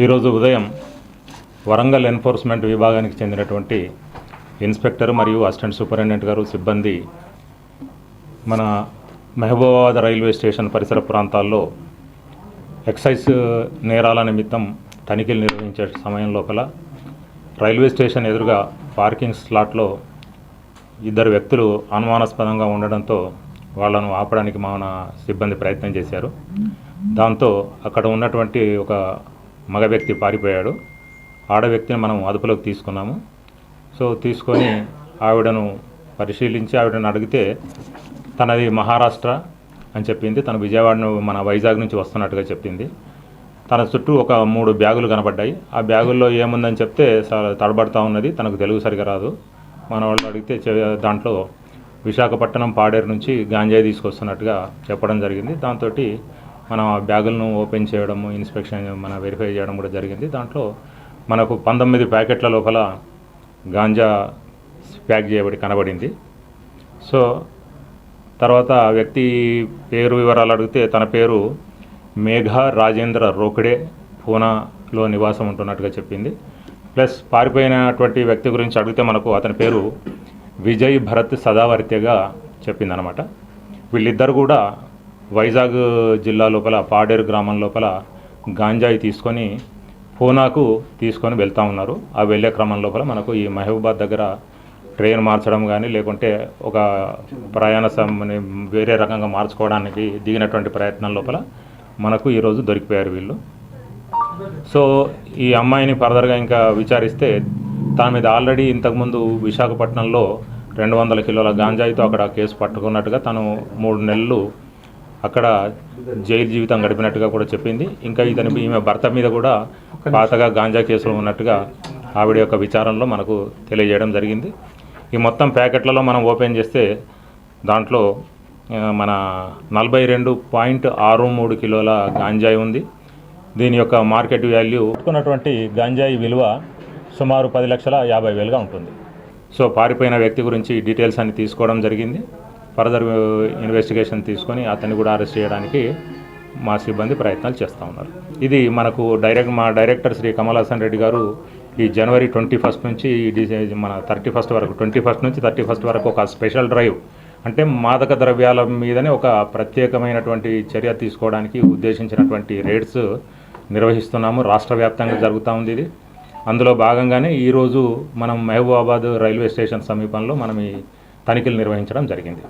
ఈరోజు ఉదయం వరంగల్ ఎన్ఫోర్స్మెంట్ విభాగానికి చెందినటువంటి ఇన్స్పెక్టర్ మరియు అసిస్టెంట్ సూపరింటెండెంట్ గారు సిబ్బంది మన మహబూబాబాద్ రైల్వే స్టేషన్ పరిసర ప్రాంతాల్లో ఎక్సైజ్ నేరాల నిమిత్తం తనిఖీలు నిర్వహించే సమయం లోపల రైల్వే స్టేషన్ ఎదురుగా పార్కింగ్ స్లాట్లో ఇద్దరు వ్యక్తులు అనుమానాస్పదంగా ఉండడంతో వాళ్ళను ఆపడానికి మన సిబ్బంది ప్రయత్నం చేశారు. దాంతో అక్కడ ఉన్నటువంటి ఒక మగ వ్యక్తి పారిపోయాడు. ఆడ వ్యక్తిని మనం అదుపులోకి తీసుకున్నాము. సో తీసుకొని ఆవిడను పరిశీలించి ఆవిడను అడిగితే తనది మహారాష్ట్ర అని చెప్పింది. తను విజయవాడ మన వైజాగ్ నుంచి వస్తున్నట్టుగా చెప్పింది. తన చుట్టూ ఒక 3 బ్యాగులు కనబడ్డాయి. ఆ బ్యాగుల్లో ఏముందని చెప్తే తడబడతా ఉన్నది. తనకు తెలుగు సరిగా రాదు. మన వాళ్ళు అడిగితే దాంట్లో విశాఖపట్నం పాడేరు నుంచి గాంజాయి తీసుకొస్తున్నట్టుగా చెప్పడం జరిగింది. దాంతో మనం ఆ బ్యాగులను ఓపెన్ చేయడం, ఇన్స్పెక్షన్ వెరిఫై చేయడం కూడా జరిగింది. దాంట్లో మనకు 19 ప్యాకెట్ల లోపల గాంజా ప్యాక్ చేయబడి కనబడింది. సో తర్వాత ఆ వ్యక్తి పేరు వివరాలు అడిగితే తన పేరు మేఘా రాజేంద్ర రోకడే, పూనాలో నివాసం ఉంటున్నట్టుగా చెప్పింది. ప్లస్ పారిపోయినటువంటి వ్యక్తి గురించి అడిగితే మనకు అతని పేరు విజయ్ భరత్ సదావర్త్యగా చెప్పిందనమాట. వీళ్ళిద్దరు కూడా వైజాగ్ జిల్లా లోపల పాడేరు గ్రామం లోపల గాంజాయి తీసుకొని పూనాకు తీసుకొని వెళ్తూ ఉన్నారు. ఆ వెళ్ళే క్రమం లోపల మనకు ఈ మహబూబాద్ దగ్గర ట్రైన్ మార్చడం కానీ లేకుంటే ఒక ప్రయాణ వేరే రకంగా మార్చుకోవడానికి దిగినటువంటి ప్రయత్నం లోపల మనకు ఈరోజు దొరికిపోయారు వీళ్ళు. సో ఈ అమ్మాయిని ఫర్దర్గా ఇంకా విచారిస్తే తన మీద ఆల్రెడీ ఇంతకుముందు విశాఖపట్నంలో 200 కిలోల గాంజాయితో అక్కడ కేసు పట్టుకున్నట్టుగా, తను 3 నెలలు అక్కడ జైలు జీవితం గడిపినట్టుగా కూడా చెప్పింది. ఇంకా ఈమె భర్త మీద కూడా పాతగా గాంజా కేసులు ఉన్నట్టుగా ఆవిడ యొక్క విచారణలో మనకు తెలియజేయడం జరిగింది. ఈ మొత్తం ప్యాకెట్లలో మనం ఓపెన్ చేస్తే దాంట్లో మన 42.63 కిలోల గాంజాయి ఉంది. దీని యొక్క మార్కెట్ వాల్యూ పెట్టుకున్నటువంటి గాంజాయి విలువ సుమారు 10,50,000గా ఉంటుంది. సో పారిపోయిన వ్యక్తి గురించి డీటెయిల్స్ అన్ని తీసుకోవడం జరిగింది. ఫర్దర్ ఇన్వెస్టిగేషన్ తీసుకొని అతన్ని కూడా అరెస్ట్ చేయడానికి మా సిబ్బంది ప్రయత్నాలు చేస్తూ ఉన్నారు. ఇది మనకు మా డైరెక్టర్ శ్రీ కమల్ హాసన్ రెడ్డి గారు ఈ జనవరి 21 నుంచి మన 31 వరకు 21 నుంచి 31 వరకు ఒక స్పెషల్ డ్రైవ్, అంటే మాదక ద్రవ్యాల మీదనే ఒక ప్రత్యేకమైనటువంటి చర్య తీసుకోవడానికి ఉద్దేశించినటువంటి రేడ్స్ నిర్వహిస్తున్నాము. రాష్ట్ర వ్యాప్తంగా జరుగుతూ ఉంది ఇది. అందులో భాగంగానే ఈరోజు మనం మహబూబాబాద్ రైల్వే స్టేషన్ సమీపంలో మనం ఈ తనిఖీలు నిర్వహించడం జరిగింది.